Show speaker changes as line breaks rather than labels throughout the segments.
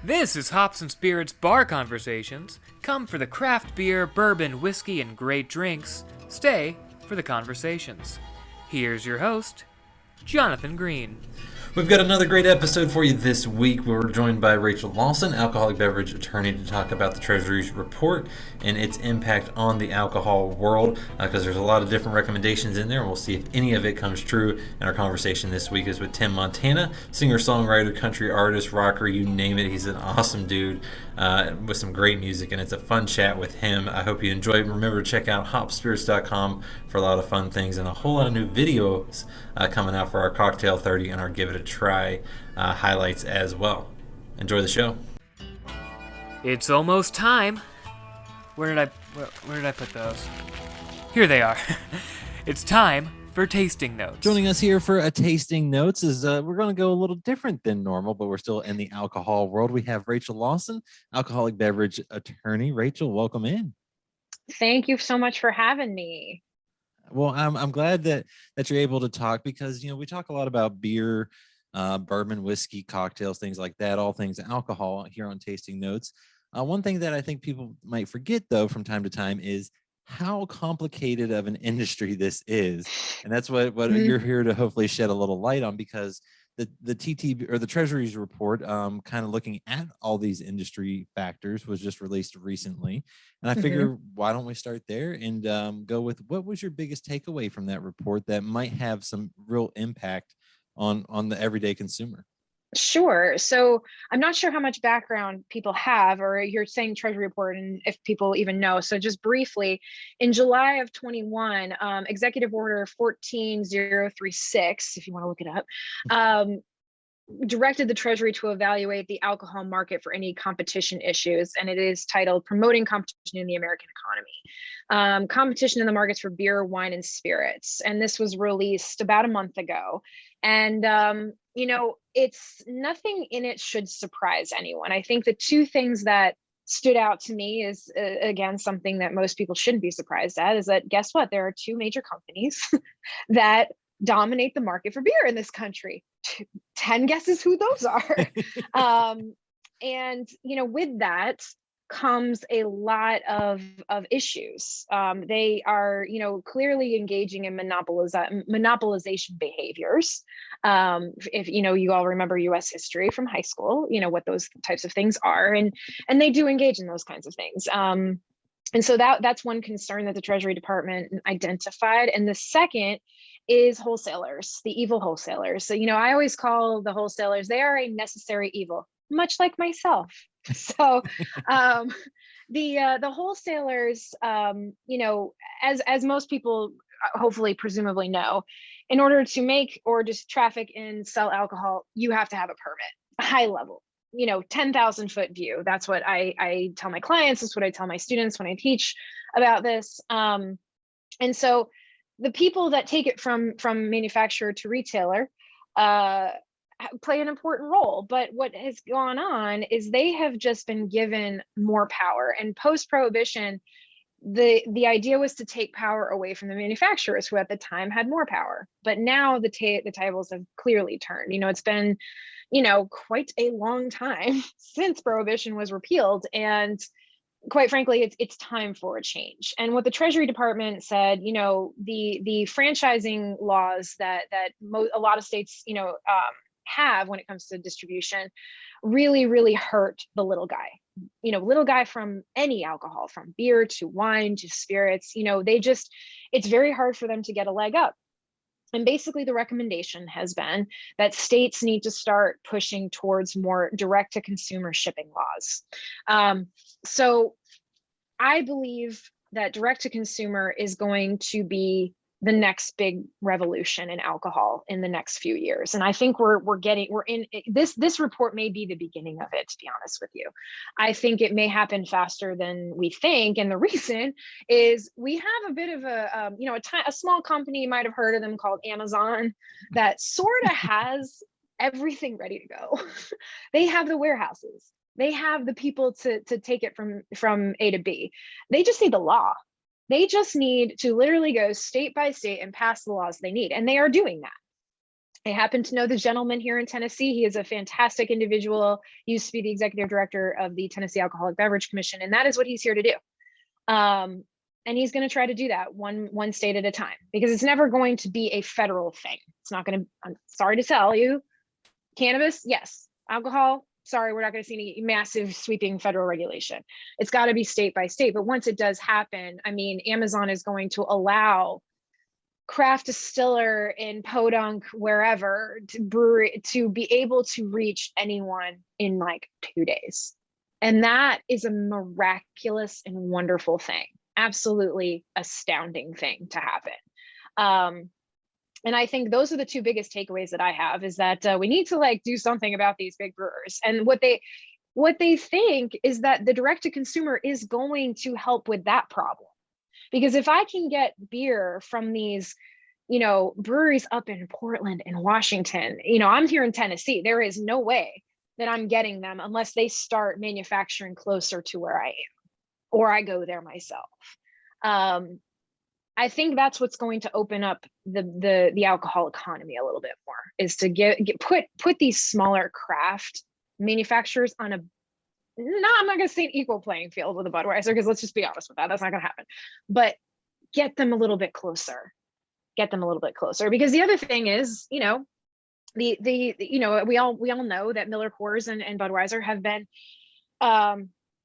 This is Hops and Spirits Bar Conversations. Come for the craft beer, bourbon, whiskey, and great drinks. Stay for the conversations. Here's your host, Jonathan Green.
We've got another great episode for you this week. We're joined by Rachel Lawson, alcoholic beverage attorney, to talk about the Treasury's report and its impact on the alcohol world, because there's a lot of different recommendations in there, and we'll see if any of it comes true. And our conversation this week is with Tim Montana, singer, songwriter, country artist, rocker, you name it. He's an awesome dude with some great music, and it's a fun chat with him. I hope you enjoy it. Remember to check out hopspirits.com for a lot of fun things and a whole lot of new videos coming out for our Cocktail 30 and our Give It a Try highlights as well. Enjoy the show.
It's almost time. Where did I put those? Here they are. It's time for tasting notes.
Joining us here for a tasting notes is we're going to go a little different than normal, but we're still in the alcohol world. We have Rachel Lawson, alcoholic beverage attorney. Rachel, welcome in.
Thank you so much for having me.
Well, I'm glad that you're able to talk, because we talk a lot about beer, bourbon, whiskey, cocktails, things like that, all things alcohol here on Tasting Notes. One thing that I think people might forget, though, from time to time is how complicated of an industry this is. And that's what you're here to hopefully shed a little light on, because the TT or the Treasury's report, kind of looking at all these industry factors, was just released recently. And I figure, why don't we start there and go with what was your biggest takeaway from that report that might have some real impact on the everyday consumer?
Sure. So I'm not sure how much background people have, or you're saying Treasury report, and if people even know. So just briefly, in July of 21, Executive Order 14036, if you want to look it up, directed the Treasury to evaluate the alcohol market for any competition issues. And it is titled Promoting Competition in the American Economy. Competition in the markets for beer, wine, and spirits. And this was released about a month ago. And, it's nothing in it should surprise anyone. I think the two things that stood out to me is, again, something that most people shouldn't be surprised at, is that, guess what? There are two major companies that dominate the market for beer in this country. 10 guesses who those are. And, with that comes a lot of issues. They are, clearly engaging in monopolization behaviors. If you all remember U.S. history from high school, what those types of things are, and they do engage in those kinds of things. And so that's one concern that the Treasury Department identified. And the second is wholesalers, the evil wholesalers. So, I always call the wholesalers, they are a necessary evil, much like myself. So the wholesalers, as most people hopefully presumably know, in order to make or just traffic and sell alcohol, you have to have a permit, a high level, 10,000 foot view. That's what I tell my clients. That's what I tell my students when I teach about this. And so the people that take it from manufacturer to retailer play an important role. But what has gone on is they have just been given more power. And post-prohibition, the idea was to take power away from the manufacturers, who at the time had more power. But now the tables have clearly turned. It's been, quite a long time since prohibition was repealed. And quite frankly, it's time for a change. And what the Treasury Department said, the franchising laws that a lot of states, have when it comes to distribution really, really hurt the little guy. Little guy from any alcohol, from beer to wine to spirits, it's very hard for them to get a leg up. And basically the recommendation has been that states need to start pushing towards more direct to consumer shipping laws. So I believe that direct to consumer is going to be the next big revolution in alcohol in the next few years. And I think we're in this report may be the beginning of it, to be honest with you. I think it may happen faster than we think. And the reason is we have a bit of a small company, you might have heard of them, called Amazon, that sort of has everything ready to go. They have the warehouses. They have the people to take it from A to B. They just need the law. They just need to literally go state by state and pass the laws they need. And they are doing that. I happen to know the gentleman here in Tennessee. He is a fantastic individual. He used to be the executive director of the Tennessee Alcoholic Beverage Commission, and that is what he's here to do. And he's going to try to do that one state at a time, because it's never going to be a federal thing. It's not going to, I'm sorry to tell you, cannabis, yes. Alcohol, sorry, we're not going to see any massive sweeping federal regulation. It's got to be state by state. But once it does happen, I mean, Amazon is going to allow craft distiller in Podunk, wherever, to brewery, to be able to reach anyone in like 2 days. And that is a miraculous and wonderful thing. Absolutely astounding thing to happen. And I think those are the two biggest takeaways that I have, is that we need to like do something about these big brewers. And what they think is that the direct to consumer is going to help with that problem. Because if I can get beer from these, breweries up in Portland and Washington, I'm here in Tennessee, there is no way that I'm getting them unless they start manufacturing closer to where I am, or I go there myself. I think that's what's going to open up the alcohol economy a little bit more, is to put these smaller craft manufacturers on I'm not going to say an equal playing field with a Budweiser, because let's just be honest with that. That's not going to happen. But get them a little bit closer. Because the other thing is, we all know that Miller Coors and Budweiser have been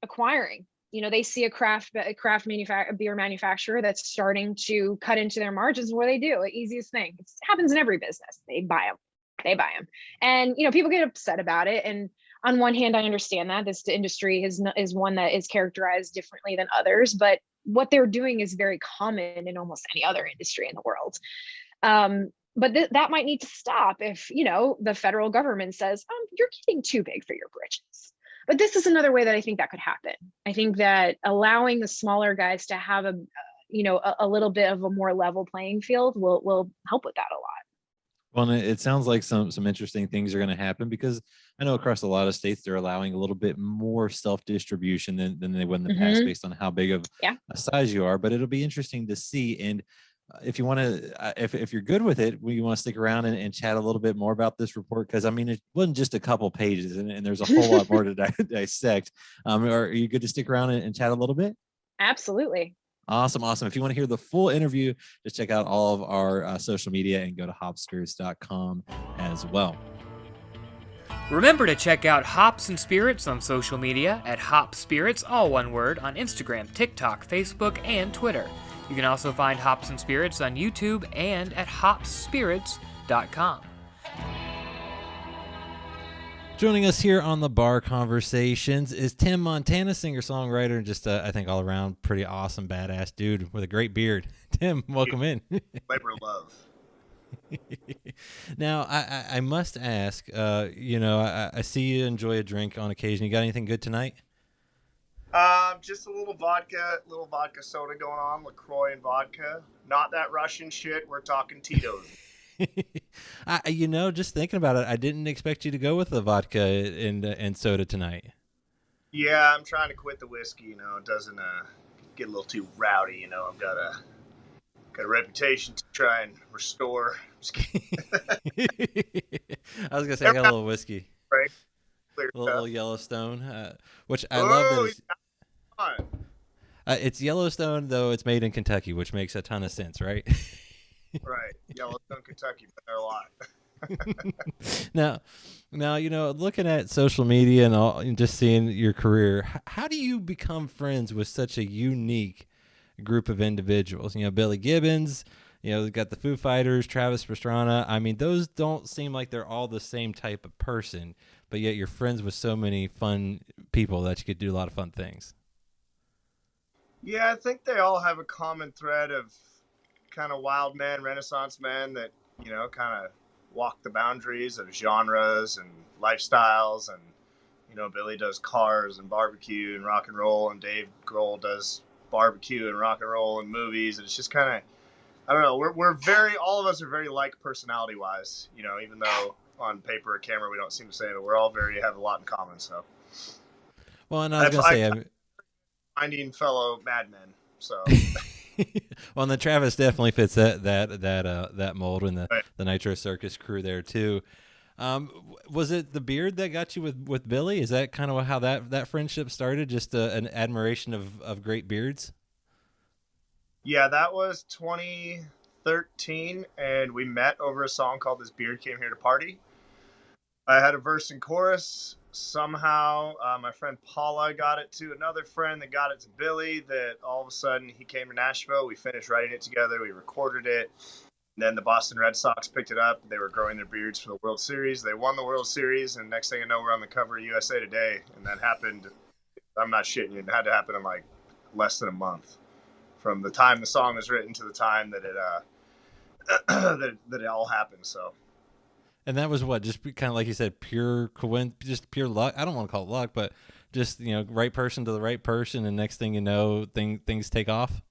acquiring. They see a craft beer manufacturer that's starting to cut into their margins. What do? The easiest thing. It happens in every business. They buy them. And, people get upset about it. And on one hand, I understand that this industry is one that is characterized differently than others, but what they're doing is very common in almost any other industry in the world. But that might need to stop if, the federal government says, you're getting too big for your britches. But this is another way that I think that could happen. I think that allowing the smaller guys to have a little bit of a more level playing field will help with that a lot.
Well, and it sounds like some interesting things are going to happen, because I know across a lot of states they're allowing a little bit more self-distribution than they would in the past, based on how big of a size you are. But it'll be interesting to see. And if you want to, if you're good with it, you want to stick around and chat a little bit more about this report, because I mean, it wasn't just a couple pages, and there's a whole lot more to dissect. Are you good to stick around and chat a little bit?
Absolutely.
Awesome. If you want to hear the full interview, just check out all of our social media and go to hopspirits.com as well.
Remember to check out Hops and Spirits on social media at Hop Spirits, all one word, on Instagram, TikTok, Facebook, and Twitter. You can also find Hops and Spirits on YouTube and at hopspirits.com.
Joining us here on the Bar Conversations is Tim Montana, singer-songwriter, and just, I think, all-around pretty awesome, badass dude with a great beard. Tim, welcome in.
Labor of love.
Now, I must ask, I see you enjoy a drink on occasion. You got anything good tonight?
Just a little vodka soda going on, LaCroix and vodka. Not that Russian shit. We're talking Tito's.
Just thinking about it, I didn't expect you to go with the vodka and soda tonight.
Yeah, I'm trying to quit the whiskey. It doesn't get a little too rowdy. I've got a reputation to try and restore.
I was gonna say I got a little whiskey,
right?
A little Yellowstone, which I love. It's Yellowstone, though it's made in Kentucky, which makes a ton of sense, right?
Right, Yellowstone, Kentucky, but they're a lot.
Now, looking at social media and all, and just seeing your career, how do you become friends with such a unique group of individuals? Billy Gibbons, they've got the Foo Fighters, Travis Pastrana. I mean, those don't seem like they're all the same type of person, but yet you're friends with so many fun people that you could do a lot of fun things.
Yeah, I think they all have a common thread of kind of wild men, Renaissance men that, kind of walk the boundaries of genres and lifestyles. And, Billy does cars and barbecue and rock and roll, and Dave Grohl does barbecue and rock and roll and movies. And it's just kind of, I don't know, all of us are very like personality wise, even though on paper or camera we don't seem to say it, but we're all have a lot in common. So,
well, and I was going to say,
finding fellow madmen. So
Well, and the Travis definitely fits that mold, and
Right.
the Nitro Circus crew there too. Was it the beard that got you with Billy? Is that kind of how that friendship started? Just an admiration of great beards?
Yeah, that was 2013, and we met over a song called "This Beard Came Here to Party." I had a verse and chorus. Somehow, my friend Paula got it to another friend that got it to Billy. That all of a sudden he came to Nashville. We finished writing it together. We recorded it. And then the Boston Red Sox picked it up. They were growing their beards for the World Series. They won the World Series, and next thing I know, we're on the cover of USA Today. And that happened. I'm not shitting you. It had to happen in like less than a month from the time the song was written to the time that it that it all happened. So.
And that was what, just kind of like you said, just pure luck. I don't want to call it luck, but just, right person to the right person, and next thing you know, things take off.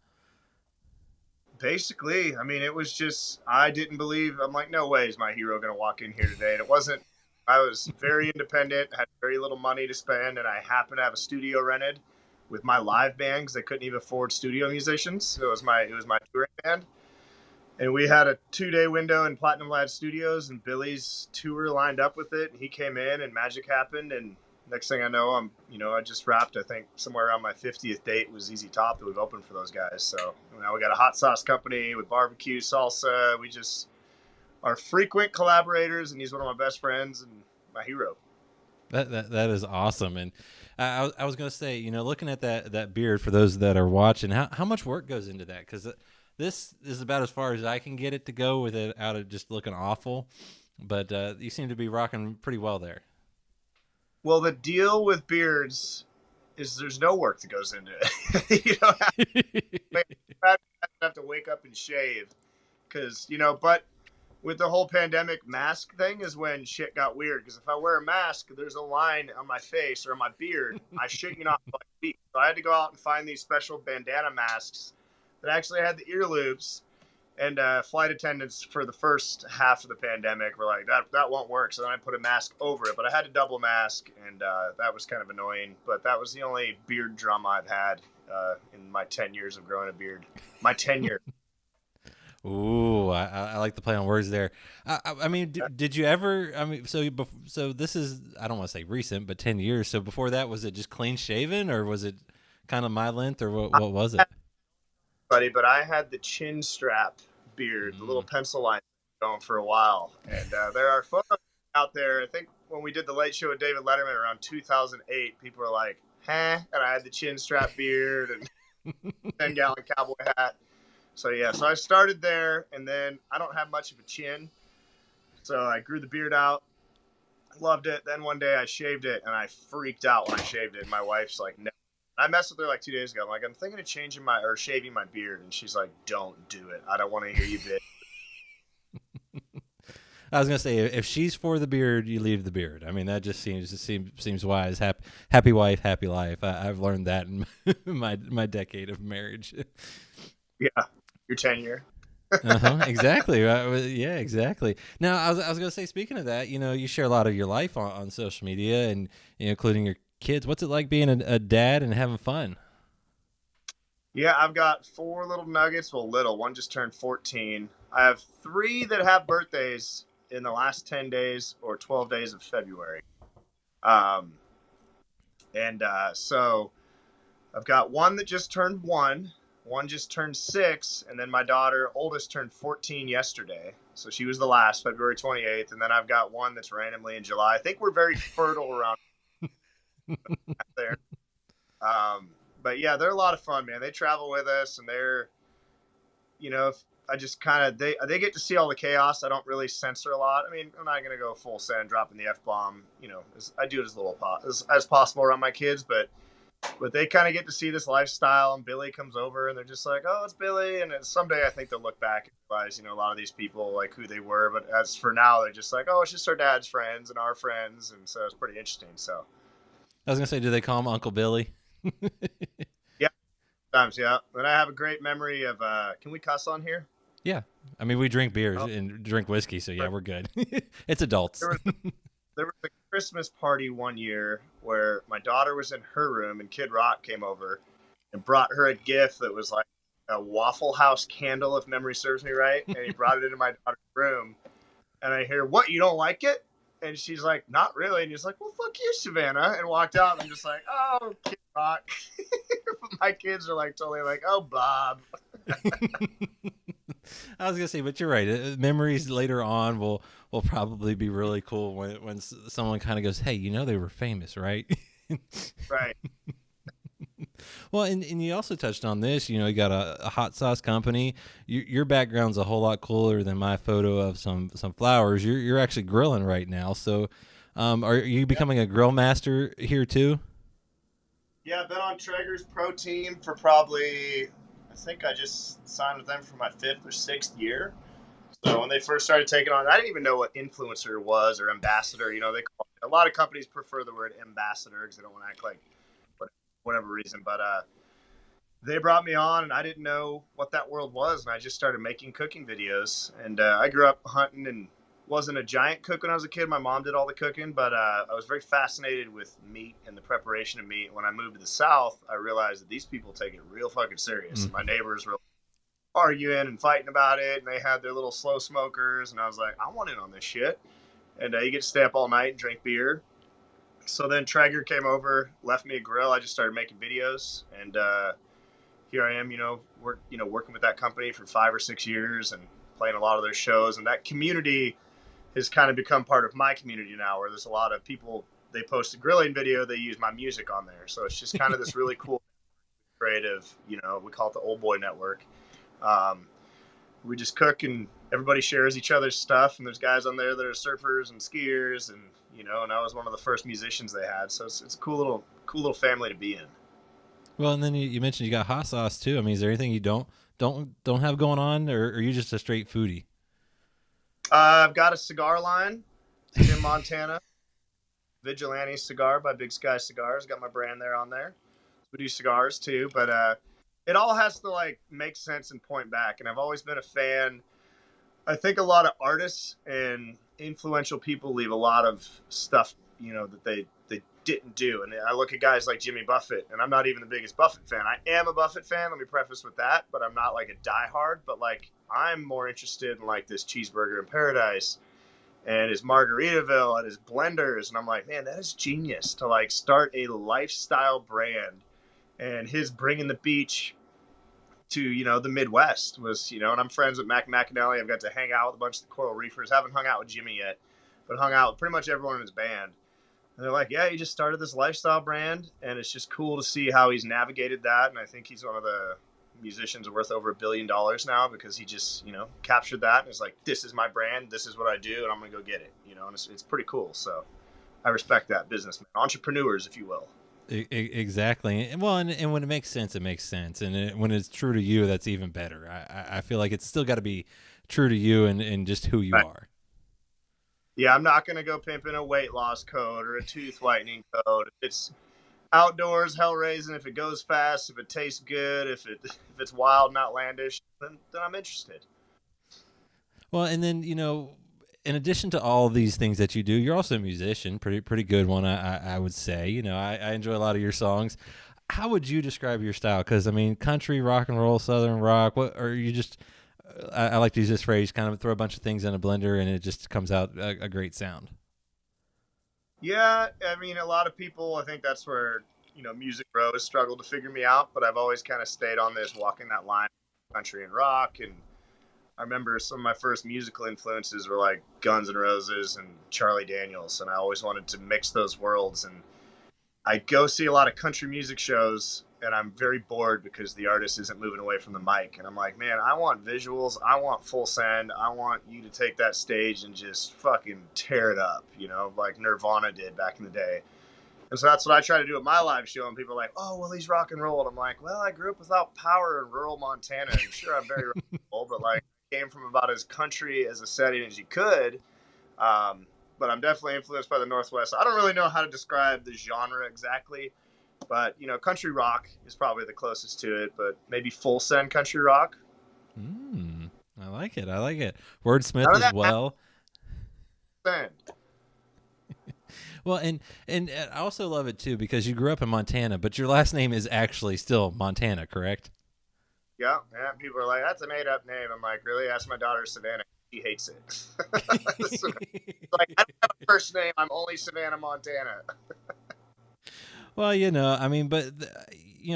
Basically, I mean, it was just, I didn't believe, I'm like, no way is my hero going to walk in here today. And it wasn't, I was very independent, had very little money to spend, and I happened to have a studio rented with my live band because they couldn't even afford studio musicians. So it was my touring band. And we had a 2-day window in Platinum Lad Studios, and Billy's tour lined up with it. And he came in, and magic happened. And next thing I know, I just wrapped, I think, somewhere around my 50th date was Easy Top that we've opened for those guys. So now we got a hot sauce company with barbecue, salsa. We just are frequent collaborators, and he's one of my best friends and my hero.
That is awesome. And I was going to say, looking at that beard, for those that are watching, how much work goes into that? Because this is about as far as I can get it to go without it just looking awful. But you seem to be rocking pretty well there.
Well, the deal with beards is there's no work that goes into it. You don't have to wake up and shave because, but with the whole pandemic mask thing is when shit got weird. Because if I wear a mask, there's a line on my face or on my beard. I shit you not for like a week. So I had to go out and find these special bandana masks that actually had the ear loops. And flight attendants for the first half of the pandemic were like, that won't work. So then I put a mask over it. But I had a double mask, and that was kind of annoying. But that was the only beard drama I've had in my 10 years of growing a beard. My tenure.
Ooh, I like the play on words there. I mean, did you ever? I mean, so this is, I don't want to say recent, but 10 years. So before that, was it just clean shaven, or was it kind of my length, or what was it?
But I had the chin strap beard, the little pencil line going for a while. And there are photos out there. I think when we did the Late Show with David Letterman around 2008, people were like, huh? And I had the chin strap beard and 10-gallon cowboy hat. So, yeah, so I started there, and then I don't have much of a chin. So I grew the beard out. Loved it. Then one day I shaved it, and I freaked out when I shaved it. And my wife's like, no. I messed with her like 2 days ago. I'm like, I'm thinking of shaving my beard. And she's like, don't do it. I don't want to hear you bitch.
I was going to say, if she's for the beard, you leave the beard. I mean, that just seems wise. Happy wife, happy life. I've learned that in my decade of marriage.
Yeah, your tenure.
Exactly. Yeah, exactly. Now, I was going to say, speaking of that, you share a lot of your life on social media, and including your kids. What's it like being a dad and having fun?
Yeah, I've got 4 little nuggets. Well, little. One just turned 14. I have 3 that have birthdays in the last 10 days or 12 days of February. So I've got one that just turned 1. One just turned 6. And then my daughter, oldest, turned 14 yesterday. So she was the last, February 28th. And then I've got one that's randomly in July. I think we're very fertile around there. But yeah, they're a lot of fun, man. They travel with us, and they're, I just they get to see all the chaos. I don't really censor a lot. I mean, I'm not gonna go full send, dropping the F-bomb. I do it as little as possible around my kids, but they kind of get to see this lifestyle. And Billy comes over, and they're just like, oh, it's Billy. And someday I think they'll look back and realize, a lot of these people, like, who they were. But as for now, they're just like, oh, it's just our dad's friends and our friends, and so it's pretty interesting. So.
I was gonna say, do they call him Uncle Billy?
Yeah, sometimes, yeah. But I have a great memory of. Can we cuss on here?
Yeah, I mean, we drink beers and drink whiskey, so yeah, we're good. It's adults.
There was a Christmas party one year where my daughter was in her room, and Kid Rock came over and brought her a gift that was like a Waffle House candle, if memory serves me right. And he brought it into my daughter's room. And I hear, "What, you don't like it?" And she's like, "Not really." And he's like, "Well, fuck you, Savannah." And walked out. And I'm just like, "Oh, Kid Rock." My kids are like totally like, "Oh, Bob."
I was gonna say, but you're right. Memories later on will probably be really cool when someone kind of goes, "Hey, you know they were famous, right?"
Right.
Well, and you also touched on this. You know, you got a hot sauce company. Your background's a whole lot cooler than my photo of some flowers. You're actually grilling right now. So, are you becoming a grill master here too?
Yeah, I've been on Traeger's Pro Team for probably, I think I just signed with them for my 5th or 6th year. So when they first started taking on, I didn't even know what influencer was or ambassador. You know, a lot of companies prefer the word ambassador because they don't want to act like whatever reason. But they brought me on, and I didn't know what that world was, and I just started making cooking videos. And I grew up hunting and wasn't a giant cook when I was a kid. My mom did all the cooking, but I was very fascinated with meat and the preparation of meat. When I moved to the South, I realized that these people take it real fucking serious. My neighbors were arguing and fighting about it, and they had their little slow smokers, and I was like, I want in on this shit. And you get to stay up all night and drink beer. So then Traeger came over, left me a grill. I just started making videos, and here I am, working with that company for 5 or 6 years and playing a lot of their shows. And that community has kind of become part of my community now, where there's a lot of people, they post a grilling video, they use my music on there. So it's just kind of this really cool creative, we call it the Old Boy Network. We just cook and everybody shares each other's stuff. And there's guys on there that are surfers and skiers, and and I was one of the first musicians they had. So it's a cool little family to be in.
Well, and then you mentioned you got hot sauce too. I mean, is there anything you don't have going on, or are you just a straight foodie?
I've got a cigar line in Montana, Vigilante Cigar by Big Sky Cigars. Got my brand there on there. We do cigars too, but it all has to make sense and point back. And I've always been a fan. I think a lot of artists and influential people leave a lot of stuff, that they didn't do. And I look at guys like Jimmy Buffett, and I'm not even the biggest Buffett fan. I am a Buffett fan, let me preface with that, but I'm not like a diehard. But I'm more interested in this cheeseburger in paradise and his Margaritaville and his blenders. And I'm like, man, that is genius to start a lifestyle brand. And his bringing the beach to, the Midwest was, and I'm friends with Mac McAnally. I've got to hang out with a bunch of the Coral Reefers. Haven't hung out with Jimmy yet, but hung out with pretty much everyone in his band. And they're like, yeah, he just started this lifestyle brand, and it's just cool to see how he's navigated that. And I think he's one of the musicians worth over $1 billion now, because he just, captured that and is like, this is my brand, this is what I do, and I'm going to go get it, and it's pretty cool. So I respect that businessman, entrepreneurs, if you will.
Exactly. Well, and when it makes sense, it makes sense. And when it's true to you, that's even better. I feel like it's still got to be true to you and just who you are.
Yeah, I'm not going to go pimping a weight loss code or a tooth whitening code. If it's outdoors, hell raising, if it goes fast, if it tastes good, if it's wild and outlandish, then I'm interested.
Well, and then, in addition to all these things that you do, you're also a musician, pretty good one, I would say. I enjoy a lot of your songs. How would you describe your style? Because, I mean, country, rock and roll, southern rock, what, or you just... I like to use this phrase, kind of throw a bunch of things in a blender and it just comes out a great sound.
Yeah, I mean, a lot of people, I think that's where, music grows, struggle to figure me out, but I've always kind of stayed on this, walking that line, country and rock. And I remember some of my first musical influences were like Guns N' Roses and Charlie Daniels, and I always wanted to mix those worlds. And I go see a lot of country music shows, and I'm very bored because the artist isn't moving away from the mic. And I'm like, man, I want visuals. I want full send. I want you to take that stage and just fucking tear it up, like Nirvana did back in the day. And so that's what I try to do at my live show. And people are like, oh, well, he's rock and roll. And I'm like, well, I grew up without power in rural Montana. And sure, I'm very rock and roll, but I came from about as country as a setting as you could. But I'm definitely influenced by the Northwest. I don't really know how to describe the genre exactly. But, country rock is probably the closest to it, but maybe full send country rock.
I like it. Wordsmith as well.
Send.
Well, and I also love it, too, because you grew up in Montana, but your last name is actually still Montana, correct?
Yeah, yeah. People are like, that's a made up name. I'm like, really? Ask my daughter Savannah. She hates it. So, like, I don't have a first name. I'm only Savannah, Montana.
Well, I mean, but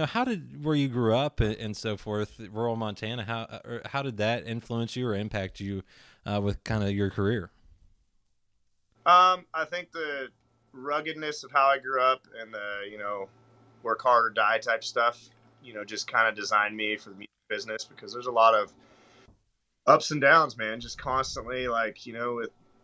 how did where you grew up and so forth, rural Montana? How did that influence you or impact you with kind of your career?
I think the ruggedness of how I grew up and the work hard or die type stuff, just kind of designed me for the music business, because there's a lot of ups and downs, man. Just constantly, like,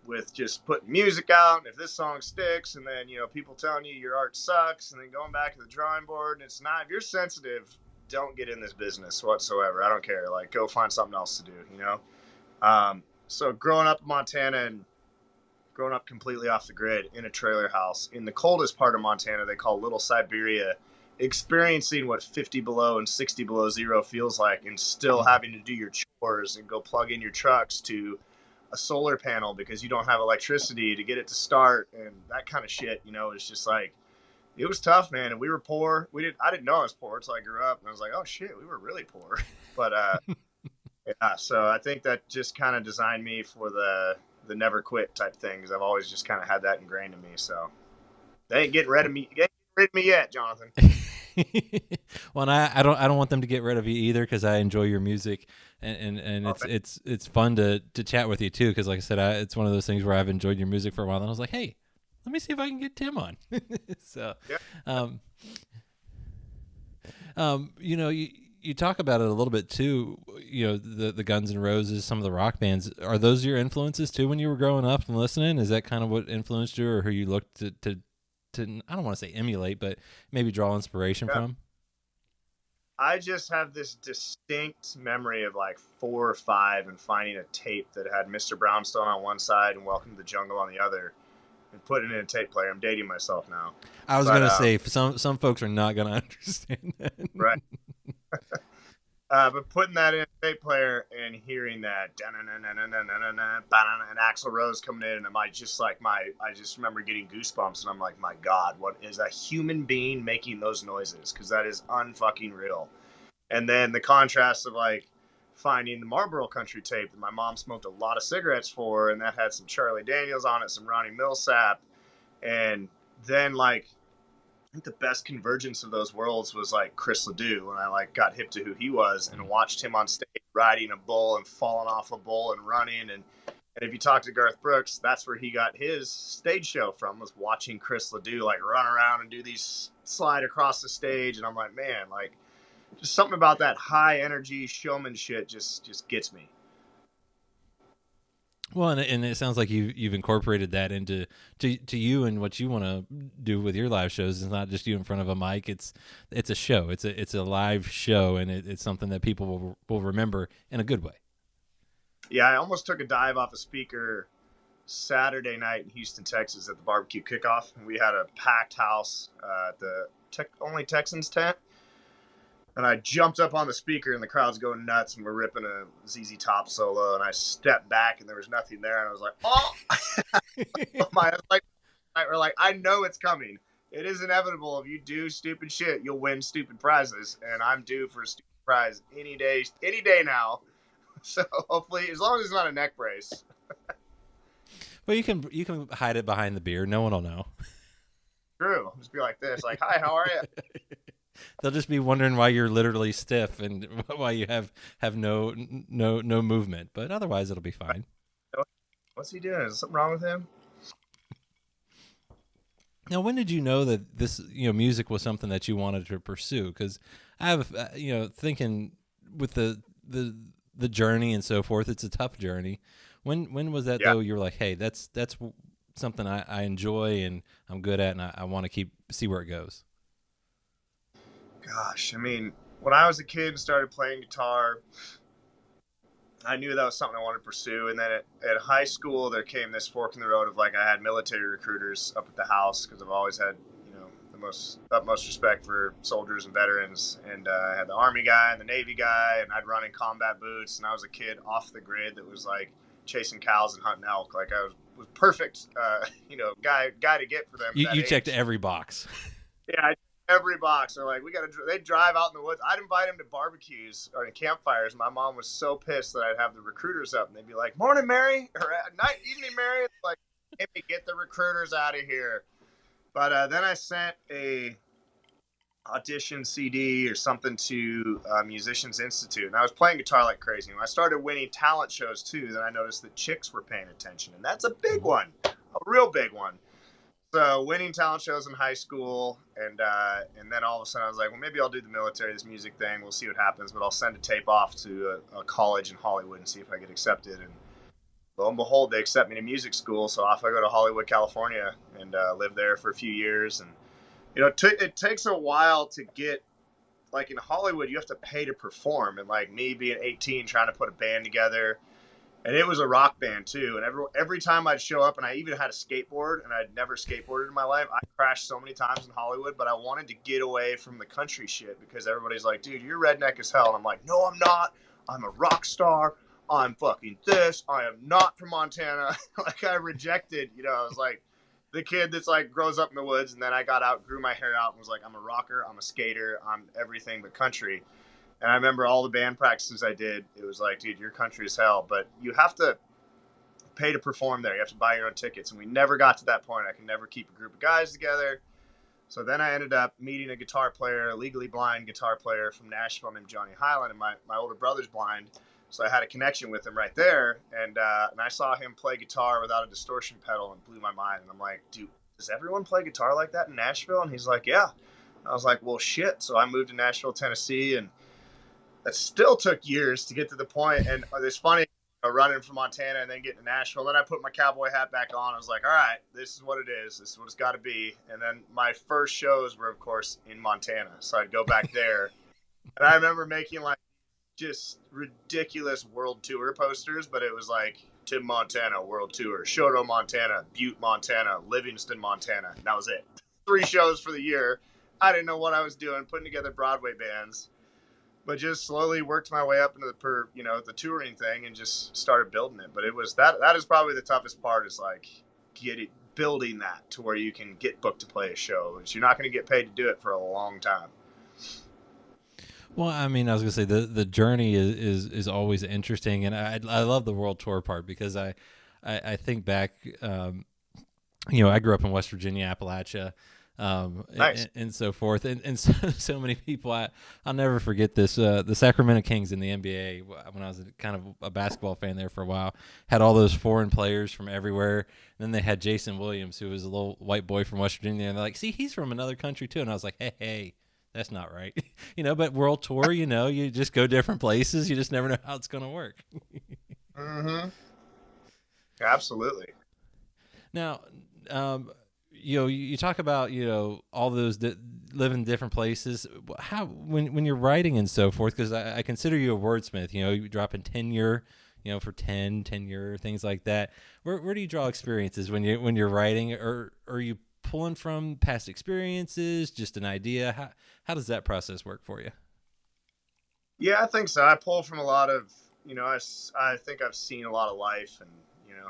with just putting music out, and if this song sticks, and then people telling you your art sucks, and then going back to the drawing board, and it's not. If you're sensitive, don't get in this business whatsoever. I don't care. Like, go find something else to do. So growing up in Montana and growing up completely off the grid in a trailer house in the coldest part of Montana, they call Little Siberia, experiencing what 50 below and 60 below zero feels like, and still having to do your chores and go plug in your trucks to a solar panel because you don't have electricity to get it to start, and that kind of shit, it's just like, it was tough, man. And we were poor. I didn't know I was poor until I grew up, and I was like, oh shit, we were really poor. But yeah, so I think that just kind of designed me for the never quit type thing, because I've always just kind of had that ingrained in me. So they ain't getting rid of me. Yet, Jonathan.
Well, and I don't want them to get rid of you either, because I enjoy your music, and it's fun to chat with you too, because like I said, it's one of those things where I've enjoyed your music for a while, and I was like, hey, let me see if I can get Tim on. So, yeah. You talk about it a little bit too, the Guns N' Roses, some of the rock bands. Are those your influences too when you were growing up and listening? Is that kind of what influenced you, or who you looked to I don't want to say emulate, but maybe draw inspiration from?
I just have this distinct memory of like 4 or 5 and finding a tape that had Mr. Brownstone on one side and Welcome to the Jungle on the other, and putting it in a tape player. I'm dating myself now.
I was going to say, some folks are not going to understand that.
Right. But putting that in a tape player and hearing that and Axl Rose coming in, and I just remember getting goosebumps, and I'm like, my God, what is a human being making those noises? Because that is unfucking real. And then the contrast of like finding the Marlboro Country tape that my mom smoked a lot of cigarettes for, and that had some Charlie Daniels on it, some Ronnie Millsap, and then like, I think the best convergence of those worlds was like Chris Ledoux, when I like got hip to who he was and watched him on stage riding a bull and falling off a bull and running. And if you talk to Garth Brooks, that's where he got his stage show from, was watching Chris Ledoux like run around and do these slide across the stage. And I'm like, man, like, just something about that high energy showman shit just gets me.
Well, and it sounds like you've incorporated that into to you and what you want to do with your live shows. It's not just you in front of a mic. It's a show. It's a live show, and it's something that people will remember in a good way.
Yeah, I almost took a dive off a speaker Saturday night in Houston, Texas, at the barbecue kickoff. We had a packed house at the Only Texans tent. And I jumped up on the speaker, and the crowd's going nuts, and we're ripping a ZZ Top solo, and I stepped back, and there was nothing there, and I was like, oh! We're like, I know it's coming. It is inevitable. If you do stupid shit, you'll win stupid prizes, and I'm due for a stupid prize any day now. So hopefully, as long as it's not a neck brace.
Well, you can hide it behind the beer. No one will know.
True. Just be like this, like, hi, how are you?
They'll just be wondering why you're literally stiff and why you have no movement. But otherwise, it'll be fine.
What's he doing? Is there something wrong with him?
Now, when did you know that this, music was something that you wanted to pursue? Because I have, thinking with the journey and so forth, it's a tough journey. When was that though? You were like, hey, that's something I enjoy and I'm good at, and I want to see where it goes.
Gosh, I mean, when I was a kid and started playing guitar, I knew that was something I wanted to pursue. And then at high school, there came this fork in the road of like, I had military recruiters up at the house, because I've always had, the utmost respect for soldiers and veterans. And I had the Army guy and the Navy guy, and I'd run in combat boots. And I was a kid off the grid that was like chasing cows and hunting elk. Like, I was perfect, guy to get for them.
You checked every box.
Yeah, every box. They're like, they drive out in the woods. I'd invite them to barbecues or campfires. My mom was so pissed that I'd have the recruiters up, and they'd be like, "Morning, Mary," or "Night, evening, Mary." It's like, "Hey, get the recruiters out of here." But then I sent a audition CD or something to Musicians Institute, and I was playing guitar like crazy. When I started winning talent shows too, then I noticed that chicks were paying attention, and that's a big one, a real big one. So winning talent shows in high school, and then all of a sudden I was like, well, maybe I'll do the military, this music thing. We'll see what happens, but I'll send a tape off to a college in Hollywood and see if I get accepted. And lo and behold, they accept me to music school. So off I go to Hollywood, California, and live there for a few years. And it takes a while to get, like in Hollywood, you have to pay to perform. And like me being 18, trying to put a band together, and it was a rock band too. And every time I'd show up, and I even had a skateboard, and I'd never skateboarded in my life. I crashed so many times in Hollywood, but I wanted to get away from the country shit because everybody's like, dude, you're redneck as hell. And I'm like, no, I'm not. I'm a rock star. I'm fucking this. I am not from Montana. Like I rejected, I was like the kid that's like grows up in the woods, and then I got out, grew my hair out, and was like, I'm a rocker, I'm a skater, I'm everything but country. And I remember all the band practices I did, it was like, dude, you're country as hell, but you have to pay to perform there. You have to buy your own tickets. And we never got to that point. I could never keep a group of guys together. So then I ended up meeting a guitar player, a legally blind guitar player from Nashville named Johnny Highland, and my older brother's blind. So I had a connection with him right there, and I saw him play guitar without a distortion pedal, and blew my mind. And I'm like, dude, does everyone play guitar like that in Nashville? And he's like, yeah. I was like, well, shit. So I moved to Nashville, Tennessee, and that still took years to get to the point. And it's funny, running from Montana and then getting to Nashville. Then I put my cowboy hat back on. I was like, all right, this is what it is. This is what it's got to be. And then my first shows were, of course, in Montana. So I'd go back there. And I remember making like just ridiculous world tour posters, but it was like to Montana world tour, Shoto, Montana, Butte, Montana, Livingston, Montana. And that was it. 3 shows for the year. I didn't know what I was doing, putting together Broadway bands, but just slowly worked my way up into the touring thing and just started building it. But it was that is probably the toughest part, is like building that to where you can get booked to play a show, which you're not going to get paid to do it for a long time.
Well, I mean, I was gonna say the journey is always interesting, and I love the world tour part because I think back, I grew up in West Virginia, Appalachia,
Nice.
and so forth, and so many people. I'll never forget this. The Sacramento Kings in the NBA, when I was kind of a basketball fan there for a while, had all those foreign players from everywhere. And then they had Jason Williams, who was a little white boy from West Virginia, and they're like, "See, he's from another country too." And I was like, "Hey. That's not right." But world tour, you just go different places. You just never know how it's going to work.
Mm-hmm. Absolutely.
Now, you talk about, all those that live in different places. How, when you're writing and so forth, because I consider you a wordsmith, you drop in tenure, for 10-year, things like that. Where do you draw experiences when you're writing, or are you pulling from past experiences, just an idea? How does that process work for you?
Yeah, I think so. I pull from a lot of, I think I've seen a lot of life, and,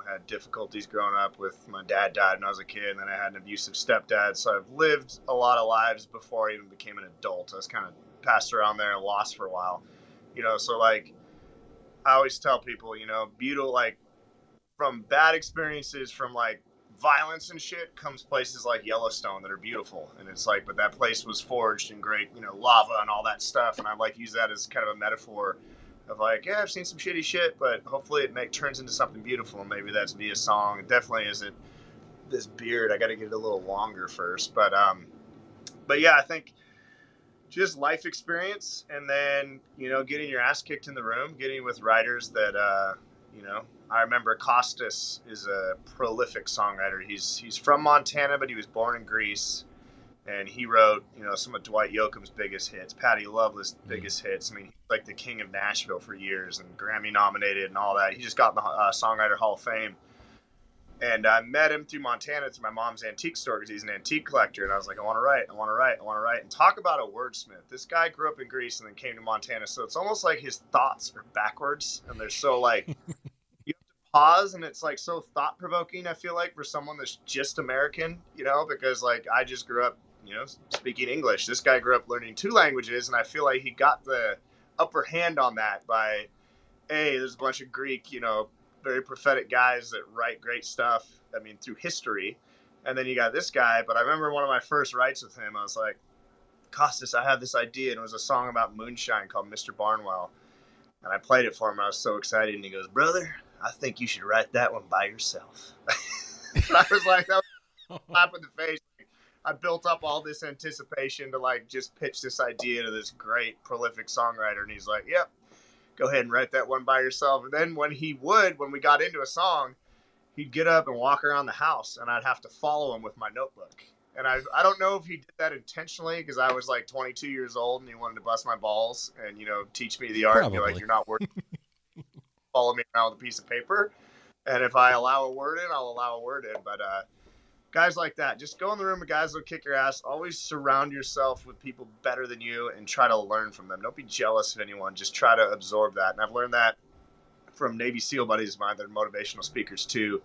had difficulties growing up with, my dad died when I was a kid, and then I had an abusive stepdad. So I've lived a lot of lives before I even became an adult. I was kind of passed around there and lost for a while, so like, I always tell people, beautiful, like from bad experiences, from like violence and shit, comes places like Yellowstone that are beautiful. And it's like, but that place was forged in great, lava and all that stuff. And I like use that as kind of a metaphor of like, yeah, I've seen some shitty shit, but hopefully it turns into something beautiful. And maybe that's via song. It definitely isn't this beard. I got to get it a little longer first. But yeah, I think just life experience, and then, getting your ass kicked in the room, getting with writers that, I remember Costas is a prolific songwriter. He's from Montana, but he was born in Greece, and he wrote, some of Dwight Yoakam's biggest hits, Patti LaBelle's biggest hits. I mean, he's like the king of Nashville for years, and Grammy nominated and all that. He just got in the Songwriter Hall of Fame. And I met him through Montana, through my mom's antique store, because he's an antique collector. And I was like, I want to write. And talk about a wordsmith. This guy grew up in Greece and then came to Montana. So it's almost like his thoughts are backwards, and they're so like, you have to pause, and it's like so thought provoking, I feel like, for someone that's just American, because like I just grew up speaking English. This guy grew up learning 2 languages, and I feel like he got the upper hand on that by, there's a bunch of Greek, very prophetic guys that write great stuff, through history. And then you got this guy. But I remember one of my first writes with him, I was like, Costas, I have this idea. And it was a song about moonshine called Mr. Barnwell. And I played it for him. I was so excited. And he goes, brother, I think you should write that one by yourself. And I was like, that was a slap in the face. I built up all this anticipation to just pitch this idea to this great prolific songwriter. And he's like, yep, go ahead and write that one by yourself. And then when we got into a song, he'd get up and walk around the house, and I'd have to follow him with my notebook. And I don't know if he did that intentionally, because I was 22 years old and he wanted to bust my balls and, teach me the art.
Probably.
And be like, you're not worth follow me around with a piece of paper. And if I allow a word in, I'll allow a word in. But guys like that, just go in the room with guys that'll kick your ass. Always surround yourself with people better than you and try to learn from them. Don't be jealous of anyone. Just try to absorb that. And I've learned that from Navy SEAL buddies of mine that are motivational speakers too.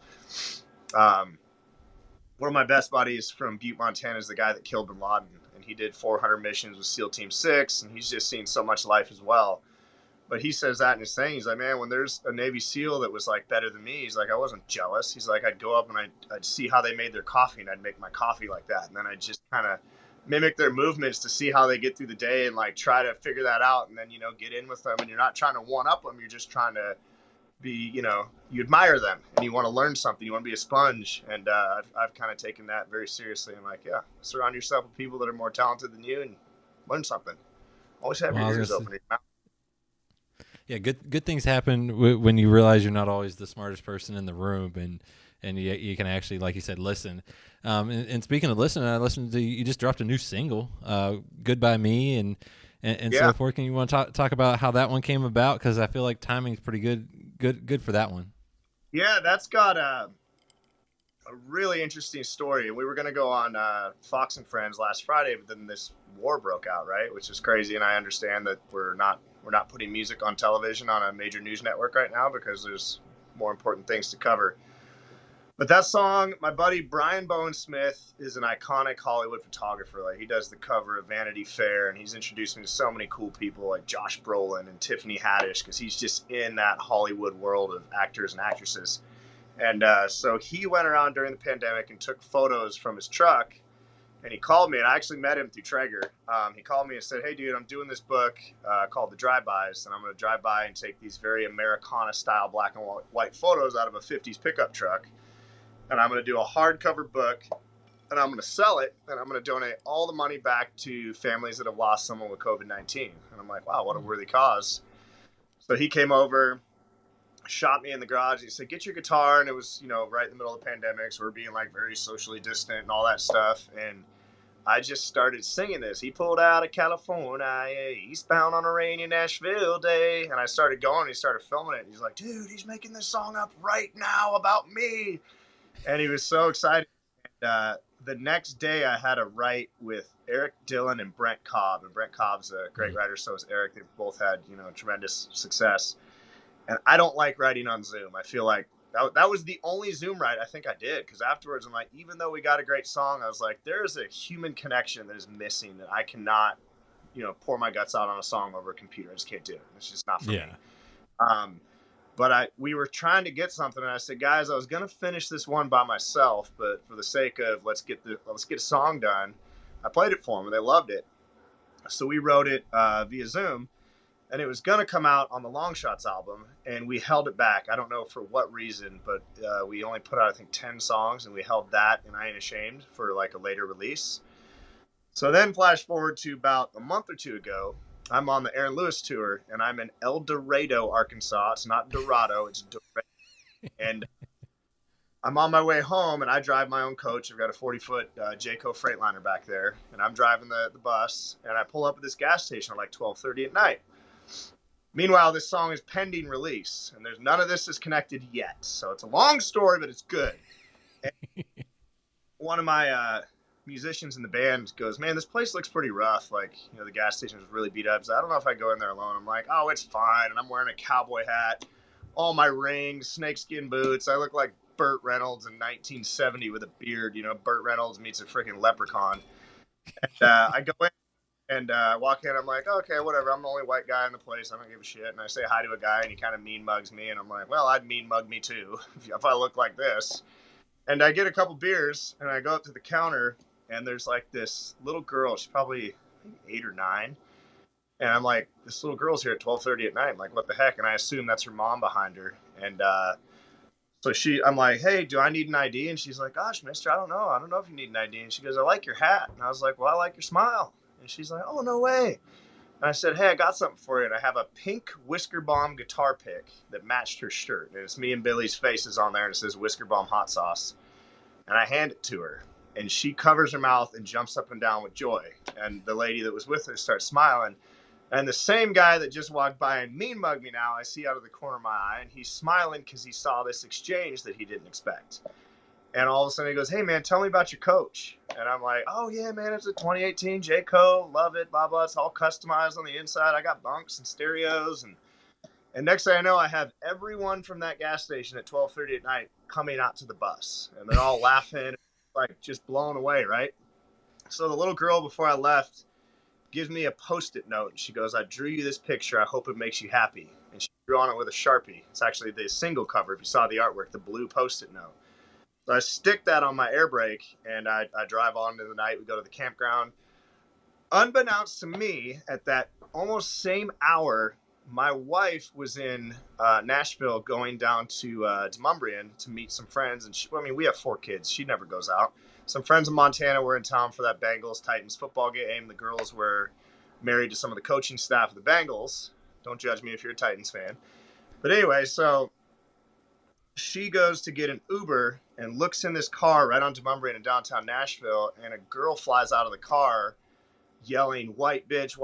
One of my best buddies from Butte, Montana is the guy that killed Bin Laden, and he did 400 missions with SEAL Team 6, and he's just seen so much life as well. But he says that in his thing. He's like, man, when there's a Navy SEAL that was better than me, he's like, I wasn't jealous. He's like, I'd go up and I'd see how they made their coffee, and I'd make my coffee like that. And then I'd just kind of mimic their movements to see how they get through the day and try to figure that out. And then, get in with them, and you're not trying to one up them. You're just trying to be, you admire them and you want to learn something. You want to be a sponge. And I've kind of taken that very seriously. And surround yourself with people that are more talented than you and learn something. Always have your ears open.
Yeah, good things happen when you realize you're not always the smartest person in the room, and you can actually, like you said, listen. And speaking of listening, I listened to you just dropped a new single, "Goodbye Me," and so forth. Can you want to talk about how that one came about? Because I feel like timing is pretty good for that one.
Yeah, that's got a really interesting story. We were going to go on Fox and Friends last Friday, but then this war broke out, right? Which is crazy. And I understand that we're not putting music on television on a major news network right now because there's more important things to cover. But that song, my buddy Brian Bowen Smith is an iconic Hollywood photographer. He does the cover of Vanity Fair, and he's introduced me to so many cool people like Josh Brolin and Tiffany Haddish, because he's just in that Hollywood world of actors and actresses. And so he went around during the pandemic and took photos from his truck, and he called me, and I actually met him through Traeger. He called me and said, hey, dude, I'm doing this book called The Drive-Bys, and I'm going to drive by and take these very Americana-style black and white photos out of a 50s pickup truck. And I'm going to do a hardcover book, and I'm going to sell it, and I'm going to donate all the money back to families that have lost someone with COVID-19. And I'm like, wow, what a worthy cause. So he came over, shot me in the garage. He said, get your guitar. And it was, right in the middle of the pandemic. So we're being very socially distant and all that stuff. And I just started singing this. He pulled out of California, eastbound on a rainy Nashville day. And I started going, and he started filming it. And he's like, dude, he's making this song up right now about me. And he was so excited. And the next day I had a write with Eric Dillon and Brent Cobb. And Brent Cobb's a great writer, so is Eric. They've both had, tremendous success. And I don't like writing on Zoom. I feel like that was the only Zoom write I think I did. Because afterwards I'm like, even though we got a great song, I was like, there's a human connection that is missing that I cannot, pour my guts out on a song over a computer. I just can't do it. It's just not for me. But we were trying to get something, and I said, guys, I was going to finish this one by myself, but for the sake of let's get a song done, I played it for them, and they loved it. So we wrote it via Zoom, and it was going to come out on the Long Shots album, and we held it back. I don't know for what reason, but we only put out, I think, 10 songs, and we held that and I Ain't Ashamed for a later release. So then flash forward to about a month or two ago, I'm on the Aaron Lewis tour, and I'm in El Dorado, Arkansas. It's not Dorado, it's Dorado. And I'm on my way home, and I drive my own coach. I've got a 40-foot Jayco Freightliner back there, and I'm driving the bus, and I pull up at this gas station at 12:30 at night. Meanwhile, this song is pending release, and none of this is connected yet. So it's a long story, but it's good. And one of my musicians in the band goes, man, this place looks pretty rough. The gas station was really beat up. So I don't know if I go in there alone. I'm like, oh, it's fine. And I'm wearing a cowboy hat, all my rings, snakeskin boots. I look like Burt Reynolds in 1970 with a beard. Burt Reynolds meets a freaking leprechaun. I go in and walk in. I'm like, okay, whatever. I'm the only white guy in the place. I don't give a shit. And I say hi to a guy, and he kind of mean mugs me. And I'm like, well, I'd mean mug me too if I look like this. And I get a couple beers, and I go up to the counter, and there's like this little girl. She's probably 8 or 9. And I'm like, this little girl's here at 12:30 at night. I'm like, what the heck? And I assume that's her mom behind her. And so I'm like, hey, do I need an ID? And she's like, gosh, mister, I don't know. I don't know if you need an ID. And she goes, I like your hat. And I was like, well, I like your smile. And she's like, oh, no way. And I said, hey, I got something for you. And I have a pink Whisker Bomb guitar pick that matched her shirt. And it's me and Billy's faces on there. And it says Whisker Bomb Hot Sauce. And I hand it to her. And she covers her mouth and jumps up and down with joy. And the lady that was with her starts smiling. And the same guy that just walked by and mean mugged me now, I see out of the corner of my eye, and he's smiling because he saw this exchange that he didn't expect. And all of a sudden he goes, hey, man, tell me about your coach. And I'm like, oh, yeah, man, it's a 2018 Jayco. Love it, blah, blah. It's all customized on the inside. I got bunks and stereos. And next thing I know, I have everyone from that gas station at 12:30 at night coming out to the bus. And they're all laughing, like just blown away, right? So the little girl, before I left, gives me a Post-it note. And she goes, I drew you this picture. I hope it makes you happy. And she drew on it with a Sharpie. It's actually the single cover, if you saw the artwork, the blue Post-it note. So I stick that on my air brake, and I drive on into the night. We go to the campground. Unbeknownst to me, at that almost same hour, my wife was in Nashville going down to Mumbrian to meet some friends. And we have 4 kids. She never goes out. Some friends in Montana were in town for that Bengals-Titans football game. The girls were married to some of the coaching staff of the Bengals. Don't judge me if you're a Titans fan. But anyway, so she goes to get an Uber and looks in this car right on Mumbrian in downtown Nashville, and a girl flies out of the car yelling, white bitch,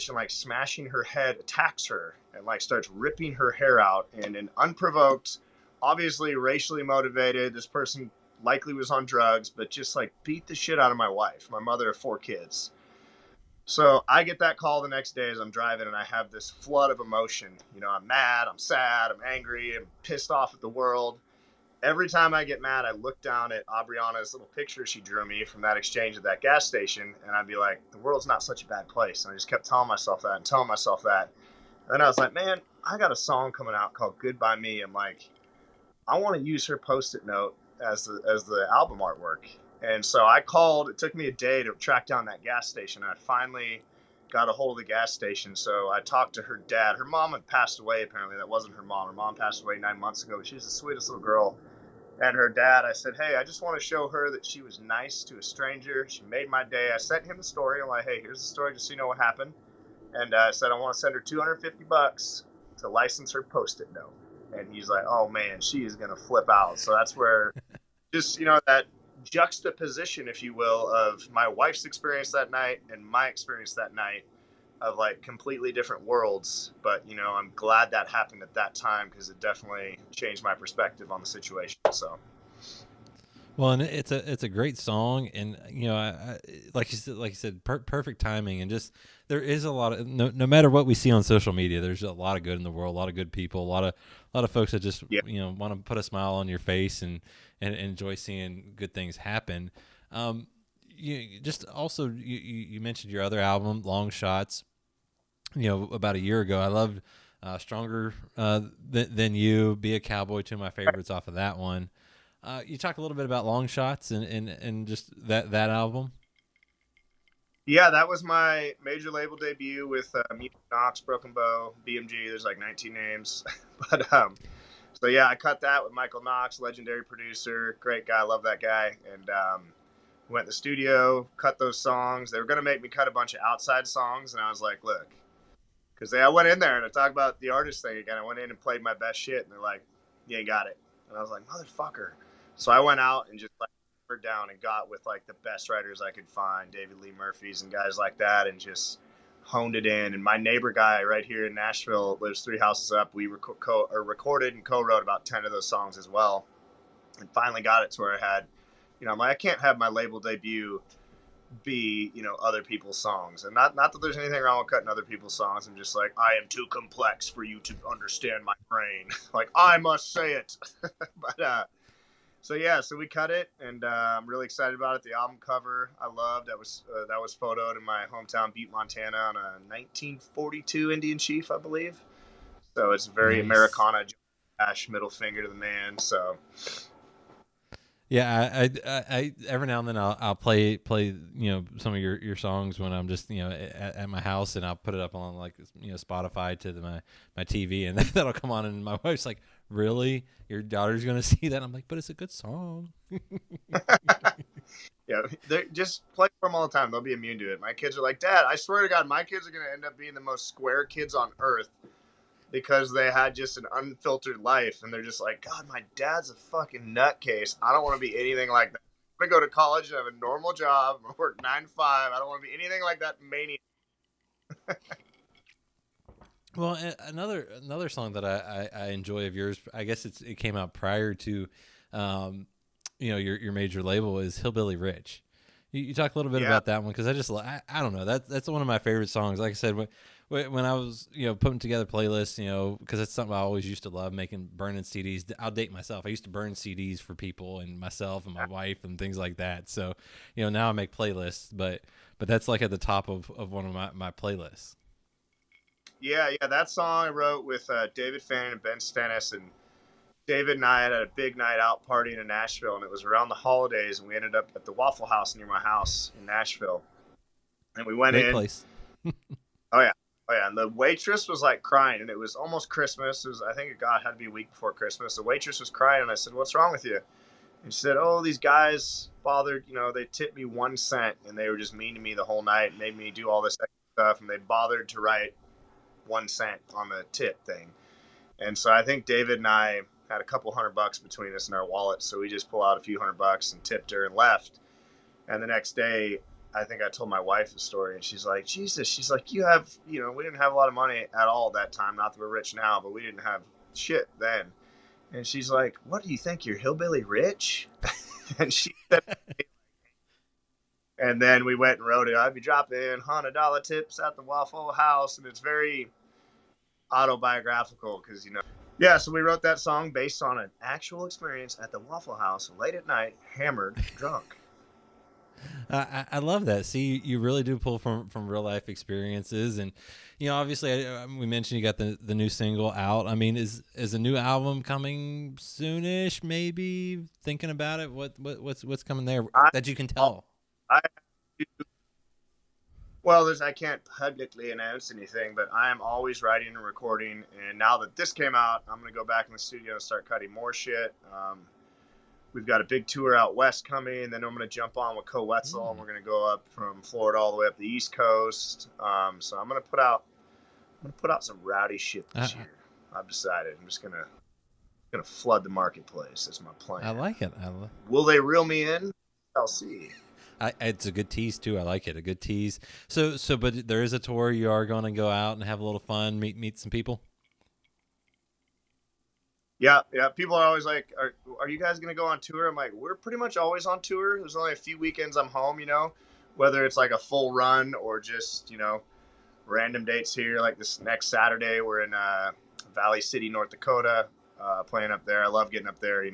and like smashing her head, attacks her, and like starts ripping her hair out. And an unprovoked, obviously racially motivated, this person likely was on drugs, but just like beat the shit out of my wife, my mother of 4 kids. So I get that call the next day as I'm driving, and I have this flood of emotion. You know, I'm mad, I'm sad, I'm angry, I'm pissed off at the world. Every time I get mad, I look down at Aubriana's little picture she drew me from that exchange at that gas station, and I'd be like, the world's not such a bad place. And I just kept telling myself that. And then I was like, man, I got a song coming out called Goodbye Me. I'm like, I want to use her Post-it note as the album artwork. And so I called. It took me a day to track down that gas station. I finally got a hold of the gas station. So I talked to her dad. Her mom had passed away, apparently. That wasn't her mom. Her mom passed away 9 months ago. But she was the sweetest little girl. And her dad, I said, hey, I just want to show her that she was nice to a stranger. She made my day. I sent him the story. I'm like, hey, here's the story just so you know what happened. And I said, I want to send her $250 to license her Post-it note. And he's like, oh, man, she is going to flip out. So that's where just, that juxtaposition, if you will, of my wife's experience that night and my experience that night of like completely different worlds. But, I'm glad that happened at that time because it definitely changed my perspective on the situation. So.
Well, and it's a great song, and I like you said, perfect timing, and just there is a lot of no matter what we see on social media, there's a lot of good in the world, a lot of good people, a lot of folks that just want to put a smile on your face and enjoy seeing good things happen. You just also you mentioned your other album, Long Shots, about a year ago. I loved Stronger Than You, Be a Cowboy, two of my favorites off of that one. You talk a little bit about Long Shots and just that album.
Yeah, that was my major label debut with Music Knox, Broken Bow, BMG. There's like 19 names, but so yeah, I cut that with Michael Knox, legendary producer, great guy, love that guy, and went in the studio, cut those songs. They were gonna make me cut a bunch of outside songs, and I was like, look, because I went in there and I talked about the artist thing again. I went in and played my best shit, and they're like, you ain't got it, and I was like, motherfucker. So I went out and just like down and got with like the best writers I could find, David Lee Murphys and guys like that, and just honed it in. And my neighbor guy right here in Nashville lives 3 houses up. We recorded and co-wrote about 10 of those songs as well, and finally got it to where I had, I'm like, I can't have my label debut be, other people's songs. And not that there's anything wrong with cutting other people's songs. I'm just like, I am too complex for you to understand my brain. Like, I must say it. But So we cut it, and I'm really excited about it. The album cover I loved. That was photoed in my hometown Butte, Montana, on a 1942 Indian Chief, I believe. So it's very
Nice.
Americana, middle finger to the man. So
Yeah, I every now and then I'll play some of your songs when I'm just at my house, and I'll put it up on like Spotify to my TV, and that'll come on, and my wife's like, "Really, your daughter's gonna see that?" I'm like, "But it's a good song."
yeah, they just play for them all the time. They'll be immune to it. My kids are like, Dad, I swear to God, my kids are gonna end up being the most square kids on earth because they had just an unfiltered life, and they're just like, God, my dad's a fucking nutcase. I don't want to be anything like that. I'm gonna go to college and have a normal job. I'm gonna work 9 to 5. I don't want to be anything like that maniac.
Well, another song that I enjoy of yours, I guess it came out prior to, your major label, is Hillbilly Rich. You talk a little bit
Yeah.
about that one, because I don't know, that's one of my favorite songs. Like I said, when I was putting together playlists, because that's something I always used to love, burning CDs. I'll date myself. I used to burn CDs for people and myself and my wife and things like that. So now I make playlists, but that's like at the top of one of my playlists.
Yeah, that song I wrote with David Fannin and Ben Stennis, and David and I had a big night out partying in Nashville, and it was around the holidays, and we ended up at the Waffle House near my house in Nashville, and we went
Great
in.
place.
Oh yeah, and the waitress was like crying, and it was almost Christmas. I think it had to be a week before Christmas. The waitress was crying, and I said, "What's wrong with you?" And she said, "Oh, these guys bothered. They tipped me 1 cent, and they were just mean to me the whole night, and made me do all this extra stuff, and they bothered to write 1 cent on the tip thing." And so I think David and I had a couple $100 between us in our wallets, so we just pulled out a few $100 and tipped her and left. And the next day, I think I told my wife the story, and she's like, Jesus, she's like, we didn't have a lot of money at all that time. Not that we're rich now, but we didn't have shit then. And she's like, what do you think? You're Hillbilly Rich? And she said, and then we went and wrote it. I'd be dropping $100 tips at the Waffle House, and it's very autobiographical because yeah, so we wrote that song based on an actual experience at the Waffle House late at night, hammered, drunk.
I love that. See, you really do pull from real life experiences, and obviously, we mentioned you got the new single out. I mean, is a new album coming soonish? Maybe thinking about it. What's coming there that you can tell?
I can't publicly announce anything, but I am always writing and recording. And now that this came out, I'm going to go back in the studio and start cutting more shit. We've got a big tour out west coming, and then I'm going to jump on with Co Wetzel, and we're going to go up from Florida all the way up the East Coast. So I'm going to put out some rowdy shit this year. I've decided I'm just going to flood the marketplace. That's my plan.
I like it.
Will they reel me in? I'll see.
It's a good tease too. I like it. A good tease. So, but there is a tour. You are going to go out and have a little fun, meet some people.
Yeah. People are always like, "Are you guys gonna go on tour?" I'm like, "We're pretty much always on tour. There's only a few weekends I'm home. Whether it's like a full run or just random dates here. Like this next Saturday, we're in Valley City, North Dakota, playing up there. I love getting up there.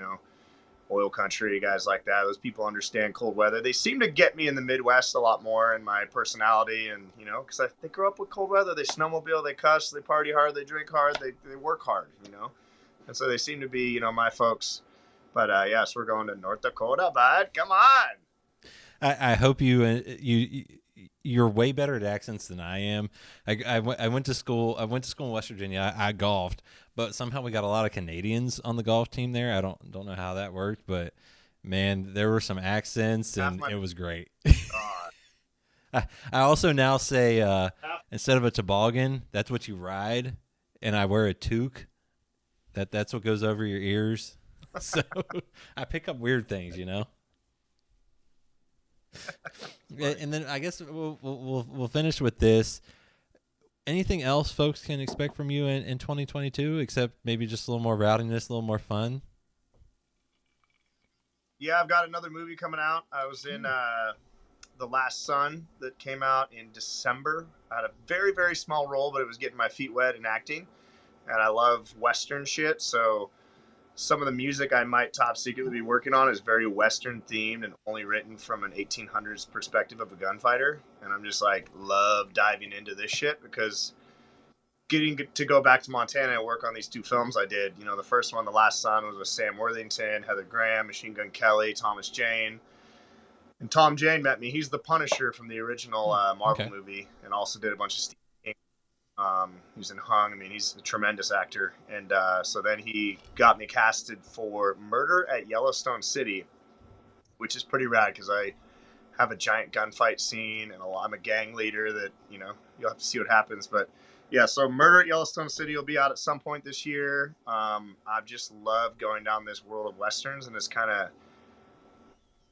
Oil country, guys like that. Those people understand cold weather. They seem to get me in the Midwest a lot more in my personality, and because they grew up with cold weather. They snowmobile, they cuss, they party hard, they drink hard, they work hard, and so they seem to be my folks. But yes, we're going to North Dakota, bud. Come on.
I hope you're way better at accents than I am. I went to school. I went to school in West Virginia. I golfed, but somehow we got a lot of Canadians on the golf team there. I don't know how that worked, but man, there were some accents, and it was great. I also now say instead of a toboggan, that's what you ride, and I wear a toque. That's what goes over your ears. So I pick up weird things, And then I guess we'll finish with this. Anything else folks can expect from you in 2022, except maybe just a little more rowdiness, a little more fun?
Yeah, I've got another movie coming out. I was in The Last Son that came out in December. I had a very, very small role, but it was getting my feet wet in acting. And I love Western shit, so some of the music I might top secretly be working on is very Western themed and only written from an 1800s perspective of a gunfighter. And I'm just like, love diving into this shit, because getting to go back to Montana and work on these 2 films I did, the first one, The Last Sun, was with Sam Worthington, Heather Graham, Machine Gun Kelly, Thomas Jane. And Tom Jane met me. He's the Punisher from the original Marvel movie, and also did a bunch of Steve King. He was in Hung. I mean, he's a tremendous actor. And so then he got me casted for Murder at Yellowstone City, which is pretty rad because I have a giant gunfight scene, and I'm a gang leader that, you'll have to see what happens. But yeah, so Murder at Yellowstone City will be out at some point this year. I've just loved going down this world of Westerns, and it's kind of,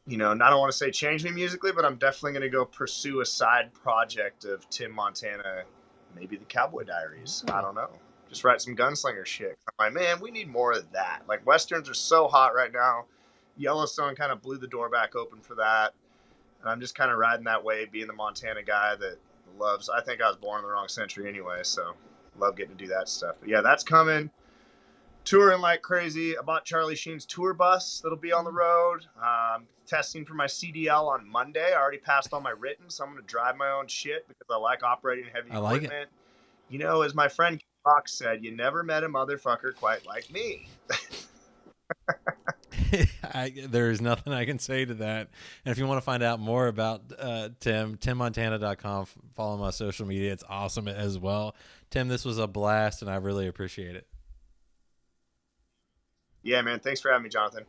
I don't want to say change me musically, but I'm definitely going to go pursue a side project of Tim Montana, maybe the Cowboy Diaries. I don't know. Just write some gunslinger shit. I'm like, man, we need more of that. Like, Westerns are so hot right now. Yellowstone kind of blew the door back open for that. And I'm just kind of riding that wave, being the Montana guy that loves, I think I was born in the wrong century anyway, so love getting to do that stuff. But yeah, that's coming. Touring like crazy. I bought Charlie Sheen's tour bus that'll be on the road. Testing for my CDL on Monday. I already passed all my written, so I'm going to drive my own shit because I like operating heavy equipment. As my friend Fox said, you never met a motherfucker quite like me.
There is nothing I can say to that. And if you want to find out more about Tim, timmontana.com, follow him on social media. It's awesome as well. Tim, this was a blast, and I really appreciate it.
Yeah, man. Thanks for having me, Jonathan.